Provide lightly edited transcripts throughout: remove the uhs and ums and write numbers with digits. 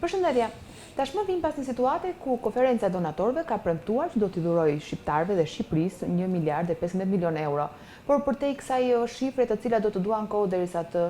Përshëndetje. Tashmë vim pas një situate ku konferenca e donatorëve ka premtuar që do t'i dhurojë shqiptarëve dhe Shqiperisë 1 miliard e 500 milion euro. Por përtej kësaj shifre të cilat do të duan kohë derisa të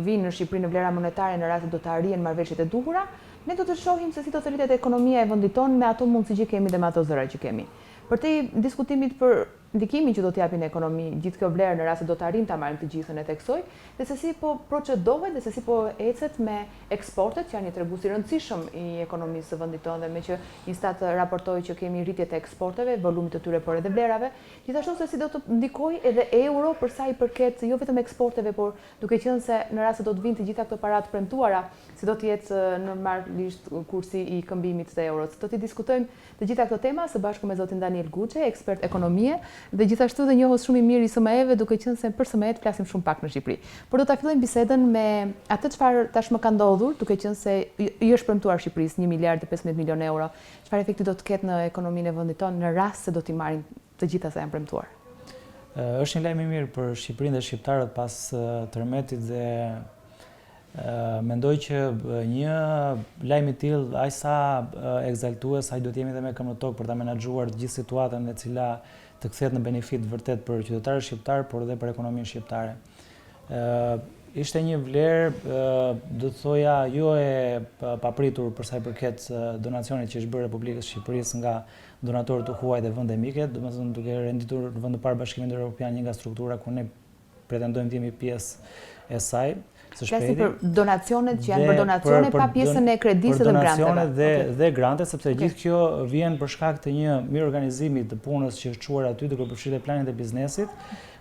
vinë në Shqipëri në vlera monetare në rast se do të arrihen marrëveshjet e duhura, ne do të shohim se si do të rritet ekonomia e vendit tonë me ato mundësi që kemi dhe me ato zëra që kemi. Përtej diskutimit për ndikimin që do t'japin në ekonomi gjithë kjo vlerë në rast se do të arrijmë ta marrim të gjithën e theksoj, dhe se si po procedohet dhe se si po ecet me eksportet, që janë një tregues i rëndësishëm i ekonomisë së vendit tonë, dhe me që Instat raportoi që kemi rritje të eksporteve, volumit të tyre por edhe vlerave, gjithashtu se si do të ndikojë edhe euro për sa i përket jo vetëm eksporteve, por duke qenë se në rast se do të vinë të gjitha këto para të premtuara, si do të jetë normalisht kursi i këmbimit të euros. Do t'i diskutojmë të gjitha këto tema së bashku me zotin Guce, ekspert ekonomie, dhe gjithashtu dhe njohës shumë i mirë i SME-ve, duke qenë se për SME-t flasim shumë pak në Shqipëri. Por do ta fillojmë bisedën me atë çfarë tashmë ka ndodhur, duke qenë se i është premtuar Shqipërisë 1 miliard e 500 milion euro. Çfarë efekti do të ketë në ekonominë e vendit tonë në rast se do t'i marrin të gjitha sa janë premtuar? Është një lajm i mirë për Shqipërinë dhe shqiptarët pas tërmetit dhe mendoj që një lajm i tillë aq sa egzaltues, aq do të jemi edhe me këmbë në tokë për ta menaxhuar gjithë situatën e cila të kthehet në benefit vërtet për qytetarët shqiptar, por edhe për ekonominë shqiptare. Ishte një vlerë, do të thoja, jo e papritur për sa i përket donacionit që është bërë Republikës Shqipërisë nga donatorët të huaj dhe vende mike, domethënë duke renditur në vend të parë Bashkimin Evropian një nga struktura ku ne pretendojmë të jemi pjesë e saj. Flasim për donacionet që janë për donacione pa pjesën e kredisë dhe granteve. Për donacione dhe grante, sepse gjithë kjo vjen për shkak të një mirë organizimi të punës që është çuar aty duke përfshirë planin e biznesit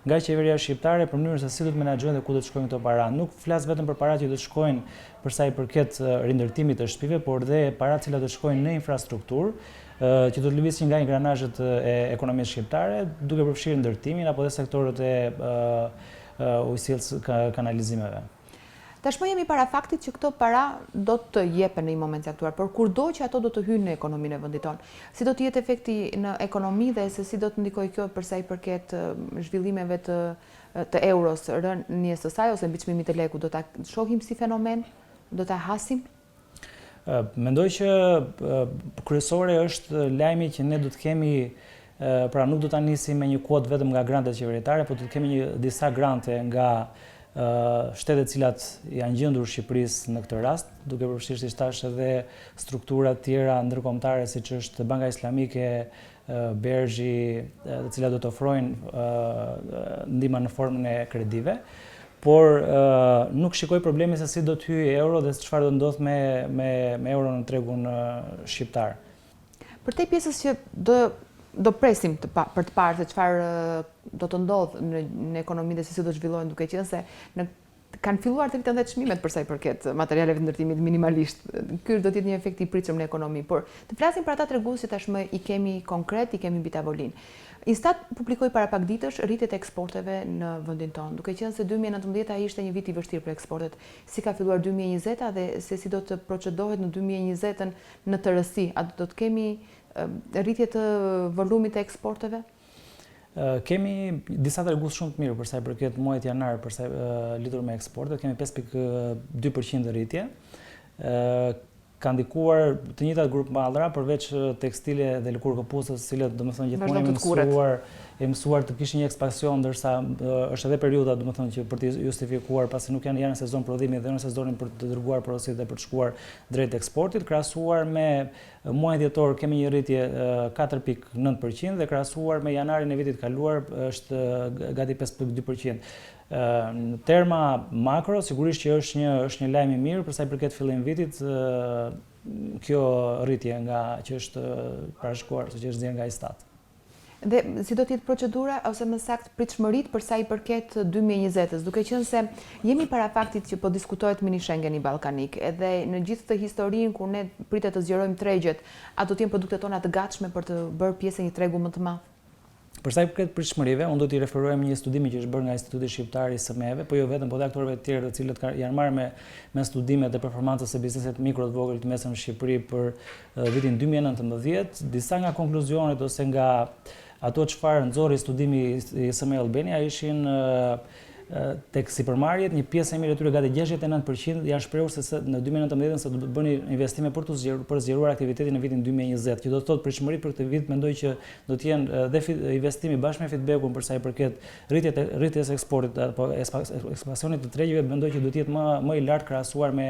nga qeveria shqiptare për mënyrën se si do të menaxhojnë dhe ku do të shkojnë këto para. Nuk flas vetëm për paratë që do të shkojnë për sa i përket rindërtimit të shtëpive, por dhe paratë që do të shkojnë në infrastrukturë, që do të lëvisin nga ingranazhet e ekonomisë shqiptare, duke përfshirë ndërtimin apo dhe sektorët e ujësillës kanalizimeve. Tashmë jemi para faktit që këto para do të jepen në një moment caktuar, por kurdo që ato do të hyjnë në ekonominë e vendit tonë. Si do të jetë efekti në ekonomi dhe se si do të ndikojë kjo për sa i përket zhvillimeve të euros, rënies së saj ose mbi çmimin e lekut, do ta shohim si fenomen, do ta hasim? Mendoj që kryesore është lajmi që ne do të kemi, pra nuk do ta nisim me një kuotë vetëm nga grantet qeveritare, por do të kemi disa grante nga shtetet cilat janë gjendur Shqipërisë në këtë rast, duke përfshirë siç thash edhe struktura të tjera ndërkombëtare siç është Banka Islamike, Bergji, të cilat do të ofrojnë ndihmë në formën e kredive, por nuk shikoj problemi se si do të hyjë euro dhe çfarë do ndodh me euron në tregun shqiptar. Për te pjesës që do presim për të parë se çfarë do të ndodhë në ekonomi dhe si do zhvillohen, duke qenë se kanë filluar të rriten dhe çmimet për sa i përket materialeve të ndërtimit minimalisht. Ky do të jetë një efekt i pritshëm në ekonomi, por të flasim për ata tregues që tashmë i kemi konkret, i kemi mbi tavolinë. Instat publikoi para pak ditësh rritjet e eksporteve në vendin tonë, duke qenë se 2019 ishte një vit i vështirë për eksportet. Si ka filluar 2020 dhe se si do të procedohet në 2020 në tërësi, a do të kemi rritje të volumit të eksporteve? Kemi disa tregues shumë të mirë për sa i përket muajit janar për sa lidhur me eksportet, kemi 5.2% rritje. Ka ndikuar të njëjtat grup mallra përveç tekstile dhe lëkurë këpucës, të cilët domethënë gjithmonë jemi mësuar të kishin një ekspansion, ndërsa është edhe periudha domethënë që për të justifikuar pasi nuk janë në sezon prodhimi dhe në sezonin për të dërguar prodhuesit dhe për të shkuar drejt eksportit, krahasuar me muajin dhjetor kemi një rritje 4.9% dhe krahasuar me janarin e vitit kaluar është gati 5.2%. Në terma makro, sigurisht që është një lajm i mirë për sa i përket fillim vitit, kjo rritje nga që është parashikuar, që është dhënë nga Instat. Dhe si do të jetë procedura ose më saktë pritshmëritë për sa i përket 2020-s, duke qenë se jemi para faktit që po diskutohet mini Schengeni ballkanik, edhe në gjithë të historinë kur ne pritet të zgjerojmë tregjet, a do të jenë produktet tona të gatshme për të bërë pjesë e një tregu më të madh? Për sa i përket pritshmërive, unë do t'i referohem një studimi që është bërë nga Instituti Shqiptar i SME-ve, po jo vetëm, por edhe aktorëve të tjerë të cilët janë marrë me studimet e performancës së biznesit mikro të vogël të mesëm në Shqipëri për vitin 2019. Disa nga konkluzionet ose nga ato çfarë nxorri studimi i SME Albania ishin tek sipërmarrjet, një pjesë e mirë e tyre gati 69% janë shprehur se në 2019 se do të bëni investime për zgjeruar aktivitetin në vitin 2020, që do të thotë pritshmëritë për këtë vit mendoj që do të jenë dhe investimi bashkë me feedbackun për sa i përket rritjes së eksportit apo ekspansionit të tregjeve, mendoj që do të jetë më i lartë krahasuar me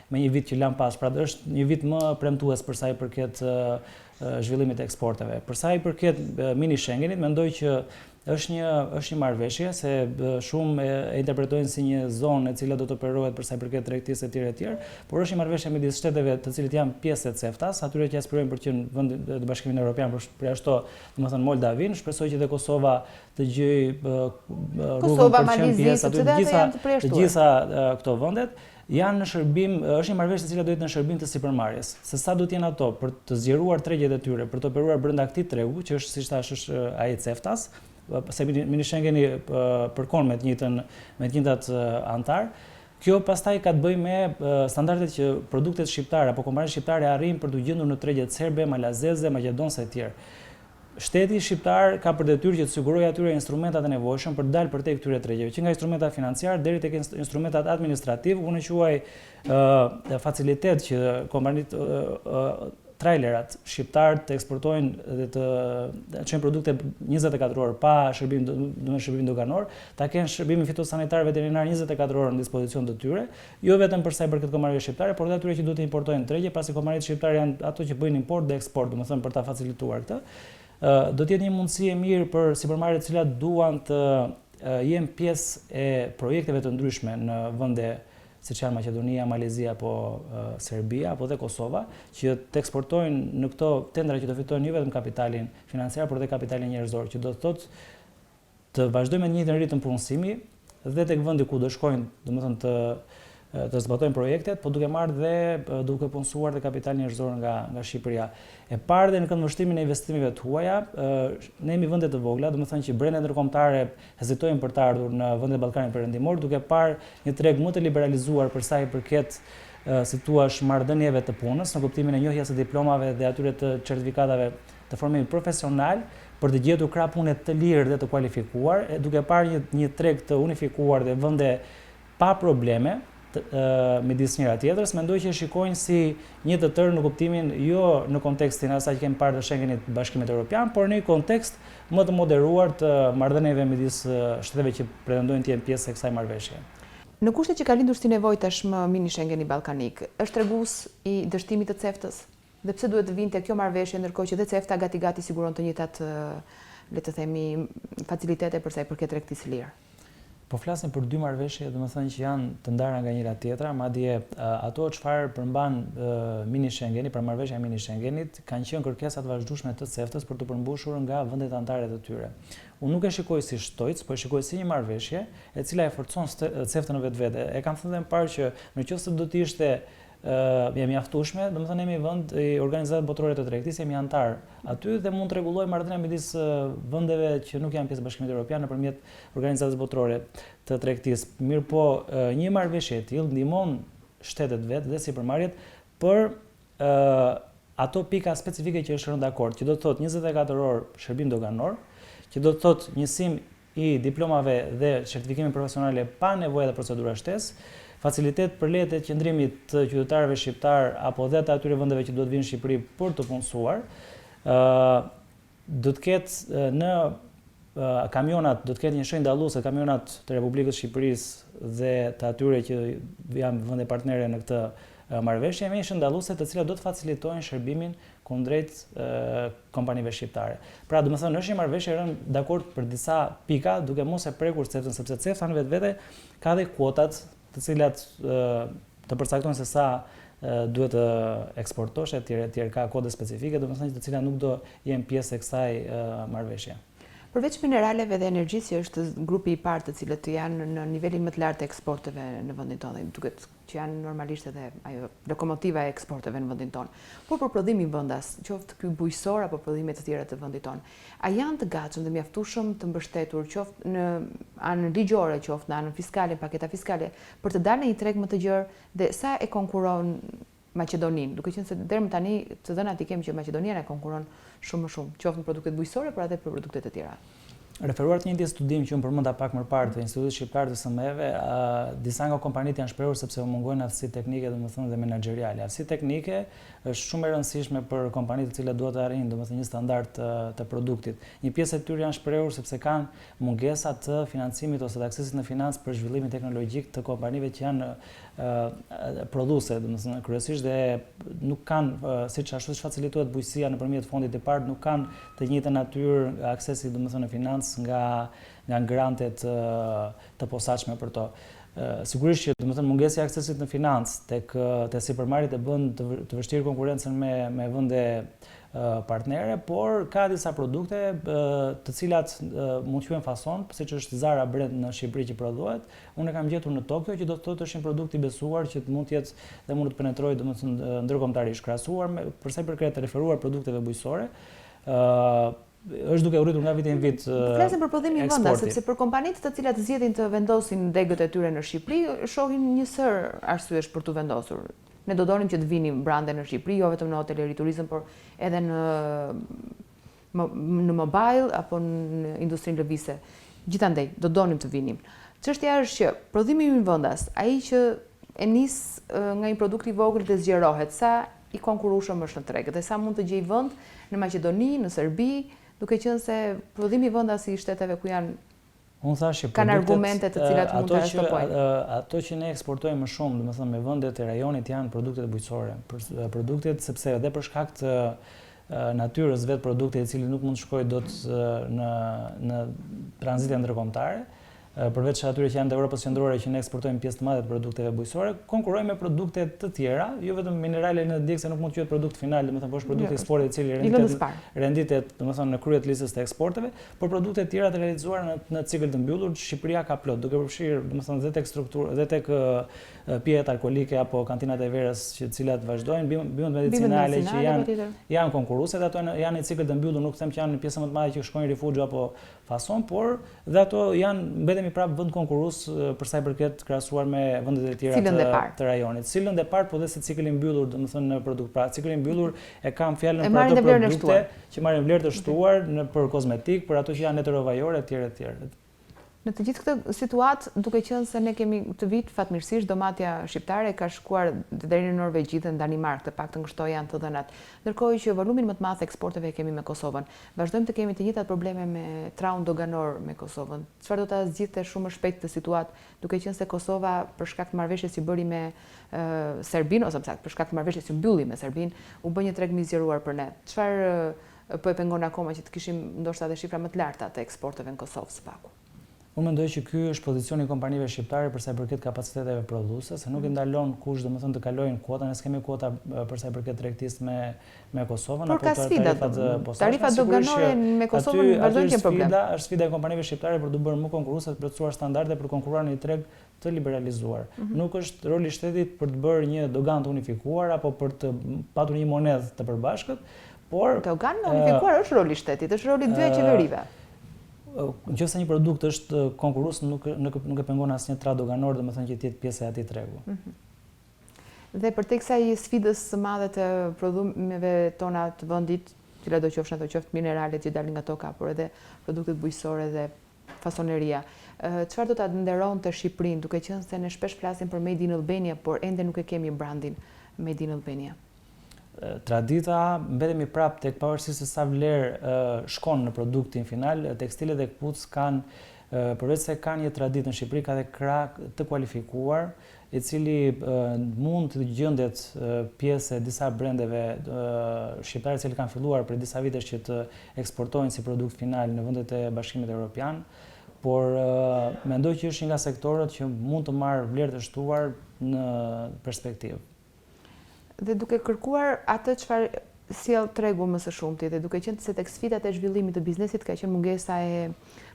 një vit që lan pas. Pra është një vit më premtues për sa i përket zhvillimit të eksporteve. Për sa i përket mini Schengenit, mendoj që është një marrëveshje se shumë e interpretojnë si një zonë e cila do të operohet për sa i përket tregtisë e tjerë, por është një marrëveshje midis shteteve të cilët janë pjesë e CEFTA-s, atyre që aspirojnë për të qenë vend të Bashkimit Evropian, për ashtu, domethënë Moldavin, shpresoj që dhe Kosova të gjejë rrugën për të qenë pjesë aty të gjitha këto vendet. Janë në shërbim, është një marrëveshje e cila do jetë në shërbim të sipërmarrjes. Se sa do të jenë ato për të zgjeruar tregjet e tyre, për të operuar brenda këtij tregu, që është siç thash është ai CEFTA-s, se mini Schengeni përkon me të njëjtat antar. Kjo pastaj ka të bëjë me standardet që produktet shqiptare apo kompanitë shqiptare arrijnë për të gjendur në tregjet serbe, malazeze, maqedonse e tjerë. Shteti shqiptar ka për detyrë që të sigurojë atyre instrumentat e nevojshëm për të dalë përtej këtyre tregjeve, që nga instrumentat financiar deri tek instrumentat administrativ, unë quaj facilitet që kompanitë trailerat shqiptar të eksportojnë dhe të çojnë produkte 24 orë pa shërbim doganor, ta kenë shërbimin fitosanitar veterinar 24 orë në dispozicion të tyre, jo vetëm për sa i përket kompanive shqiptare, por edhe atyre që duhet të importojnë tregje, pasi kompanitë shqiptare janë ato që bëjnë import dhe eksport, domethënë për ta facilituar këtë. Do të jetë një mundësi e mirë për sipërmarrjet të cilat duan të jenë pjesë e projekteve të ndryshme në vende siç janë Maqedonia, Malezia apo Serbia apo dhe Kosova, që të eksportojnë në këto tendra që të fitojnë jo vetëm kapitalin financiar, por edhe kapitalin njerëzor, që do të thotë të vazhdojmë me të njëjtin ritëm punësimi dhe tek vendi ku do shkojnë, domethënë të zbatojnë projektet, po duke marrë dhe duke punësuar dhe kapital njerëzor nga Shqipëria. E parë dhe në këndvështrimin e investimeve të huaja, ne jemi vende të vogla, domethënë që brendet ndërkombëtare hezitojnë për të ardhur në vendet e Ballkanit Perëndimor, duke parë një treg më të liberalizuar për sa i përket si thua marrëdhënieve të punës, në kuptimin e njohjes së diplomave dhe atyre të certifikatave të formimit profesional, për të gjetur krah pune të lirë dhe të kualifikuar, duke parë një treg të unifikuar dhe vende pa probleme midis njëra tjetrës, mendoj që shikojnë si një të tërë në kuptimin jo në kontekstin asaj që kemi parë të Schengenit të Bashkimit Evropian, por në një kontekst më të moderuar të marrëdhënieve midis shteteve që pretendojnë të jenë pjesë e kësaj marrëveshje. Në kushtet që ka lindur si nevojë tashmë mini Schengeni ballkanik, është tregues i dështimit të CEFTA-s? Dhe pse duhet të vinte kjo marrëveshje ndërkohë që dhe CEFTA gati siguron të njëjtat, le të themi, facilitete për sa i përket tregtisë lirë? Po flasim për dy marrëveshje, domethënë që janë të ndara nga njëra tjetra, madje ato çfarë përmban mini Schengeni, pra marrëveshja e mini Schengenit, kanë qenë kërkesa të vazhdueshme të CEFTA-s për të përmbushur nga vendet anëtare të tyre. Unë nuk e shikoj si shtojc, po e shikoj si një marrëveshje e cila e forcon CEFTA në vetvete. E kam thënë më parë që nëse do të ishte mjaftueshme, domethënë jemi vend i Organizatës Botërore të Tregtisë, jemi antar aty dhe mund të rregullojmë marrëdhënia midis vendeve që nuk janë pjesë e Bashkimit Evropian nëpërmjet Organizatës Botërore të Tregtisë. Mirëpo, një marrëveshje e tillë ndihmon shtetet vetë dhe sipërmarrjet për ato pika specifike që është rënë dakord, që do të thotë 24 orë shërbim doganor, që do të thotë njësim i diplomave dhe certifikime profesionale pa nevojë dhe procedura shtesë, facilitet për lejet e qëndrimit të qytetarëve shqiptar apo dhe të atyre vendeve që duhet vinë në Shqipëri për të punësuar. Do të ketë në kamionat, do të ketë një shenjë dalluese kamionat të Republikës Shqipërisë dhe të atyre që janë vende partnere në këtë marrëveshje, me një shenjë dalluese të cilat do të facilitojnë shërbimin kundrejt kompanive shqiptare. Pra, domethënë është një marrëveshje rënë dakord për disa pika, duke mos e prekur CEFTA-n, sepse CEFTA në vetvete ka dhe kuotat të cilat të përcaktojnë se sa duhet të eksportosh e tjerë ka kode specifike, domethënë të cilat nuk do jenë pjesë e kësaj marrëveshje. Përveç mineraleve dhe energjisë, që është grupi i parë të cilët janë në nivelin më të lartë të eksporteve në vendin tonë, duket që janë normalisht edhe ajo lokomotiva e eksporteve në vendin tonë. Por për prodhimin vendas, qoftë ky bujqësor apo prodhime të tjera të vendit tonë, a janë të gatshëm dhe mjaftueshëm të mbështetur qoftë në anën ligjore, qoftë në anën fiskale, paketa fiskale, për të dalë në një treg më të gjerë dhe sa e konkuron Maqedoninë, duke qenë se deri më tani të dhënat i kemi që Maqedonia na konkuron shumë më shumë, qoftë në produktet bujqësore, por edhe për produktet e tjera. Referuar të njëjtin studim që unë përmenda pak më parë të Institutit Shqiptar të SME-ve, disa nga kompanitë janë shprehur sepse u mungojnë aftësi teknike, domethënë dhe menaxheriale. Aftësi teknike është shumë e rëndësishme për kompanitë të cilat duhet të arrijnë domethënë një standard të produktit. Një pjesë e tyre janë shprehur sepse kanë mungesa të financimit ose të aksesit në financë për zhvillimin teknologjik të kompanive që janë prodhuese, domethënë kryesisht dhe nuk kanë siç facilitohet bujqësia nëpërmjet fondit të parë, nuk kanë të njëjtën natyrë aksesi domethënë në financë nga grantet të posaçme për to. Sigurisht që domethënë mungesa e aksesit në financë tek sipërmarrjet e bën të vështirë konkurrencën me vende partnere, por ka disa produkte të cilat mund të quhen fason, siç është Zara brand në Shqipëri që prodhohet. Unë e kam gjetur në Tokyo që do të thotë është një produkt i besuar që mund të jetë dhe mund të penetrojë domethënë ndërkombëtarisht, krahasuar me për sa i përket të referuar produkteve bujqësore. Është duke u rritur nga viti në vit. Flasim për prodhimin vendas, sepse për kompanitë të cilat zgjedhin të vendosin degët e tyre në Shqipëri, shohin një sër arsyesh për të vendosur. Ne do donim që të vinim brande në Shqipëri, jo vetëm në hoteleri turizëm, por edhe në mobile apo në industrinë lëvizëse. Gjithandej, do donim të vinim. Çështja është që prodhimi i vendas, ai që e nis nga një produkt i vogël dhe zgjerohet, sa i konkurrueshëm është në treg dhe sa mund të gjej vend në Maqedoni, në Serbi, duke qenë se prodhimi i vendas i shteteve ku janë kanë argumente të cilat mund të stopojnë. Ato që ne eksportojmë më shumë, domethënë me vendet e rajonit janë produktet bujqësore. Produktet sepse edhe për shkak të natyrës vetë produktit i cili nuk mund të shkojë dot në tranzite ndërkombëtare, përveç atyre që janë të Evropës qendrore që ne eksportojmë pjesë të madhe të produkteve bujqësore, konkurrojmë me produkte të tjera, jo vetëm minerale në djeg se nuk mund të quhet produkt final, domethënë po është produkt eksporti i cili renditet domethënë në krye të listës të eksporteve, por produkte të tjera të realizuara në cikël të mbyllur, Shqipëria ka plot, duke përfshirë domethënë dhe tek strukturë, dhe tek pijet alkolike apo kantinat e verës që të cilat vazhdojnë, bimët medicinale që janë konkurruese, dhe ato janë në cikël të mbyllur, nuk them që janë në pjesën më të madhe që shkojnë rifugjo apo fason, por dhe ato janë mbetemi prapë vend konkurrues për sa i përket krahasuar me vendet e tjera të rajonit. Cilën e parë, po dhe se cikli i mbyllur, domethënë në produkt, pra cikli i mbyllur e kam fjalën për ato produkte që marrin vlerë të shtuar për kozmetik, për ato që janë heterovajore etj. Në të gjithë këtë situatë, duke qenë se ne kemi këtë vit fatmirësisht domatja shqiptare ka shkuar deri në Norvegji dhe në Danimark, të paktën kështu janë të dhënat. Ndërkohë që volumin më të madh eksporteve kemi me Kosovën. Vazhdojmë të kemi të njëjtat probleme me traun doganor me Kosovën. Çfarë do ta zgjidhte shumë më shpejt këtë situatë, duke qenë se Kosova për shkak të marrëveshjes që bëri me Serbinë, ose për shkak të marrëveshjes që mbylli me Serbinë, u bë një treg më i zgjeruar për ne. Çfarë po e pengon akoma që të kishim ndoshta edhe shifra më të larta të eksporteve në Kosovë së paku? Unë mendoj që ky është pozicioni i kompanive shqiptare për sa i përket kapaciteteve prodhuese, se nuk i ndalon kush domethënë të kalojnë kuota, ne kemi kuota për sa i përket tregtisë me Kosovën apo tarifat doganore me Kosovën vazhdojnë të kenë problem. Është sfida e kompanive shqiptare për të bërë më konkurruese, të plotësuar standarde për të konkurruar në një treg të liberalizuar. Nuk është roli i shtetit për të bërë një dogan të unifikuar apo për të patur një monedhë të përbashkët, por dogan të unifikuar është roli i shtetit, është roli i dy qeverive. Nëse një produkt është konkurrues, nuk e pengon asnjë trad doganor, domethënë që të jetë pjesë e atij tregu. Dhe përtek kësaj sfidës së madhe të prodhimeve tona të vendit, cilat do qofshin ato qoftë mineralet që dalin nga toka, por edhe produktet bujqësore dhe fasoneria. Çfarë do ta nderonte Shqipërinë, duke qenë se ne shpesh flasim për Made in Albania, por ende nuk e kemi brandin Made in Albania? Tradita mbetemi prapë tek pavarësisht se sa vlerë shkon në produktin final, tekstilet dhe kputucët kanë përveç se kanë një traditë në Shqipëri, ka dhe krah të kualifikuar, i cili mund të gjendet pjesë e disa brendeve shqiptare që kanë filluar për disa vitesh që të eksportojnë si produkt final në vendet e Bashkimit Evropian, por mendoj që është një nga sektorët që mund të marrë vlerë të shtuar në perspektivë. Dhe duke kërkuar atë çfarë sjell tregu më së shumti dhe duke qenë se tek sfidat e zhvillimit të biznesit ka qenë mungesa e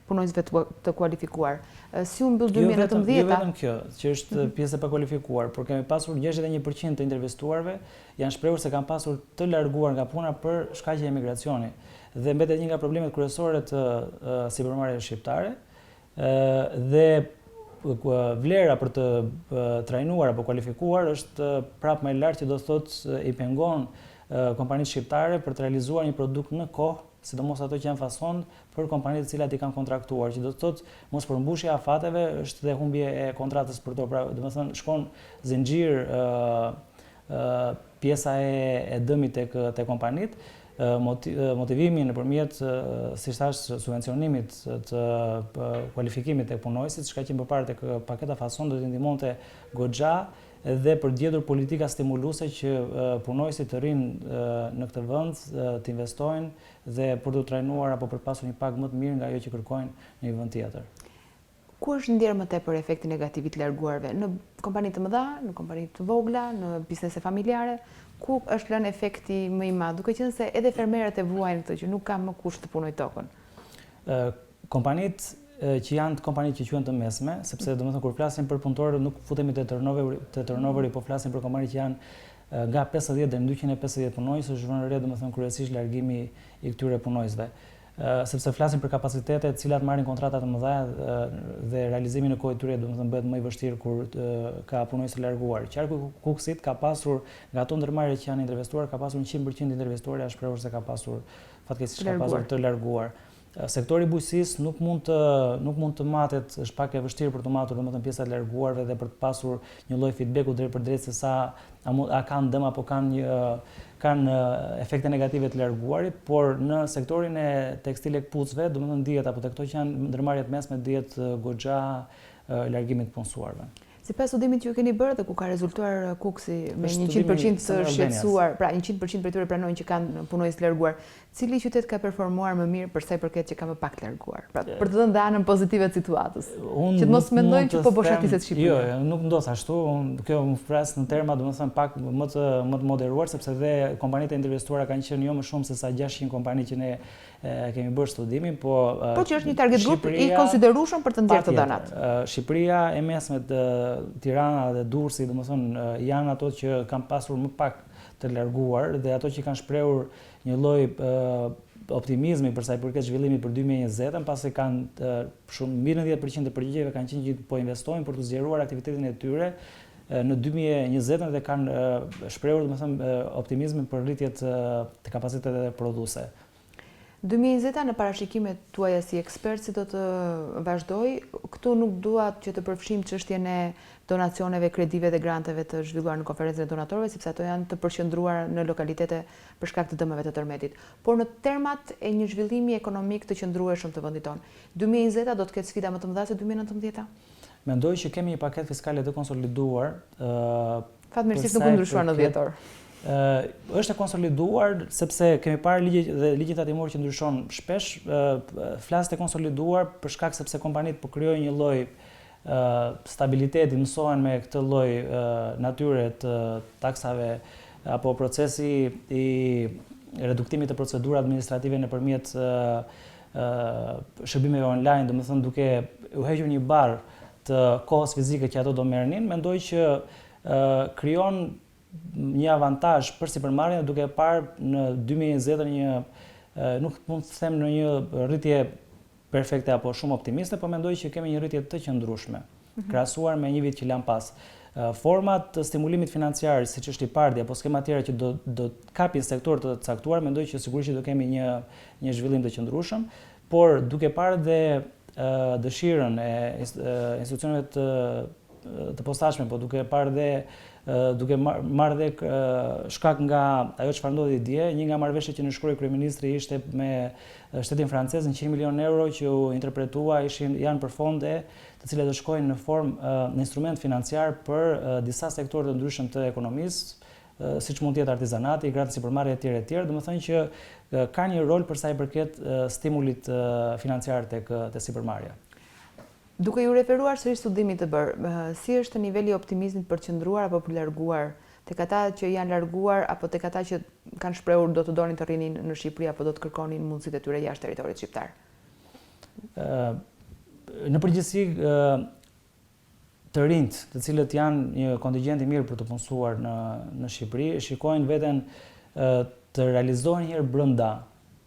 punonjësve të kualifikuar. Si u mbyll 2019? Jo vetëm kjo, që është pjesë e pakualifikuar, por kemi pasur 61% të intervistuarve janë shprehur se kanë pasur të larguar nga puna për shkaqe emigracioni. Dhe mbetet një nga problemet kryesore të sipërmarrjeve shqiptare dhe vlera për të trajnuar apo kualifikuar është prapë më e lartë, që do të thotë i pengon kompanitë shqiptare për të realizuar një produkt në kohë sidomos ato që janë fason për kompanitë të cilat i kanë kontraktuar, që do të thotë mos përmbushja e afateve është dhe humbje e kontratës për to. Pra, domethënë shkon zinxhir pjesa e dëmit tek kompanitë. Motivimi nëpërmjet, si thash, subvencionimit të kualifikimit tek punojësit, çka që më parë tek paketa fason do t'i ndihmonte goxha dhe për gjetur politika stimuluese që punojësit të rinë në këtë vend të investojnë dhe për të trajnuar apo për pasur një pagë më të mirë nga ajo që kërkojnë në një vend tjetër. Ku është ndjerë më tepër efekti negativ i të larguarve? Në kompani të mëdha, në kompani të vogla, në biznese familjare? Ku është lënë efekti më i madh, duke qenë se edhe fermerët e vuajnë këtë që nuk ka më kush të punojë tokën? Kompanitë që janë kompanitë që quhen të mesme, sepse domethënë kur flasim për punëtorë nuk futemi te turnoveri, po flasim për kompani që janë nga 50 deri në 250 punojës, është vënë re domethënë kryesisht largimi i këtyre punojësve. Sepse flasim për kapacitete të cilat marrin kontrata të mëdha dhe realizimi në kohë të tyre domethënë bëhet më i vështirë kur ka punojës të larguar. Qarku Gucit ka pasur nga ato ndërmarrje që janë intervestuar, ka pasur 100% intervestuar, ja shprehur se ka pasur fatkeqësisht ka pasur të larguar. Sektori bujqësisë nuk mund të matet, është pak e vështirë për të matur domethënë pjesa e larguarve dhe për të pasur një lloj feedbacku drejt për drejt se sa a kanë dëm apo kanë efekte negative të larguarit, por në sektorin e tekstile këpucëve, domethënë dihet apo tek ato që janë ndërmarrjet mesme dihet goxha largimit të punësuarve. Sipas studimit që ju keni bërë dhe ku ka rezultuar Guci me 100% të shqetësuar, pra 100% prej tyre pranojnë që kanë punojës të larguar, cili qytet ka performuar më mirë për sa i përket që ka më pak të larguar? Pra, për të dhënë dhe anën pozitive të situatës. Që të mos mendojnë që po boshatiset Shqipëria. Jo, nuk ndos ashtu. Kjo më flas në terma domethënë pak më të moderuar, sepse dhe kompanitë e investuara kanë qenë jo më shumë se sa 600 kompani që ne kemi bërë studimin, po që është një target group i konsiderueshëm për të nxjerrë të dhënat. Shqipëria e mesme, Tirana dhe Durrësi, domethënë janë ato që kanë pasur më pak të larguar dhe ato që kanë shprehur një lloj optimizmi për sa i përket zhvillimit për 2020, pasi kanë shumë mbi 90% të përgjigjeve kanë qenë që po investojnë për të zgjeruar aktivitetin e tyre në 2020 dhe kanë shprehur domethënë optimizmin për rritje të kapaciteteve prodhuese. 2020 në parashikimet tuaja si ekspert si do të vazhdoj, këtu nuk dua që të përfshim çështjen e donacioneve, kredive dhe granteve të zhvilluar në konferencën e donatorëve, sepse ato janë të përqendruar në lokalitete për shkak të dëmeve të tërmetit. Por në termat e një zhvillimi ekonomik të qëndrueshëm të vendit tonë, 2020 do të ketë sfida më të mëdha se 2019? Mendoj që kemi një paketë fiskale të konsoliduar. Fatmirësisht nuk u ndryshua në 10 orë. Është e konsoliduar sepse kemi parë ligjin tatimor që ndryshon shpesh, flas të konsoliduar për shkak sepse kompanitë po krijojnë një lloj stabiliteti, mësohen me këtë lloj natyre të taksave apo procesi i reduktimit të procedurave administrative nëpërmjet shërbimeve online, domethënë duke u hequr një barë të kohës fizike që ato do merrnin, mendoj që krijon një avantazh për sipërmarrjen duke parë në 2020 nuk mund të them në një rritje perfekte apo shumë optimiste, po mendoj që kemi një rritje të qëndrueshme, krahasuar me një vit që lan pas. Format të stimulimit financiar, siç është i pardi apo skema tjera që do të kapin sektor të caktuar, mendoj që sigurisht do kemi një zhvillim të qëndrueshëm, por duke parë dhe dëshirën e institucioneve të posaçme, po duke parë dhe duke marrë dhe shkak nga ajo çfarë ndodhi dje, një nga marrëveshjet që nënshkroi kryeministri ishte me shtetin francez në 100 milionë euro që u interpretua janë për fonde të cilat do shkojnë në formë në instrument financiar për disa sektorë të ndryshëm të ekonomisë, siç mund të jetë artizanati, gratë sipërmarrje etj. Domethënë që ka një rol për sa i përket stimulit financiar tek sipërmarrja. Duke ju referuar sërish studimit të bërë, si është niveli i optimizmit për qëndruar apo për larguar, tek ata që janë larguar apo tek ata që kanë shprehur do të donin të rrinin në Shqipëri apo do të kërkonin mundësitë e tyre jashtë territorit shqiptar? Në përgjithësi, të rinjt, të cilët janë një kontingjent i mirë për të punësuar në Shqipëri, shikojnë veten të realizohen një herë brenda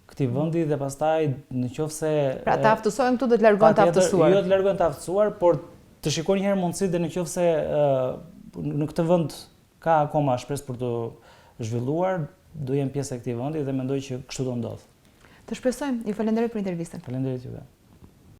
këtij vendi dhe pastaj nëse pra të aftësohen këtu do të largohen të aftësuar. Jo të largohen të aftësuar, por të shikojnë një herë mundësitë dhe nëse në këtë vend ka akoma shpresë për të zhvilluar, do jenë pjesë e këtij vendi dhe mendoj që kështu do ndodh. Të shpresojmë, ju falenderoj për intervistën. Faleminderit juve.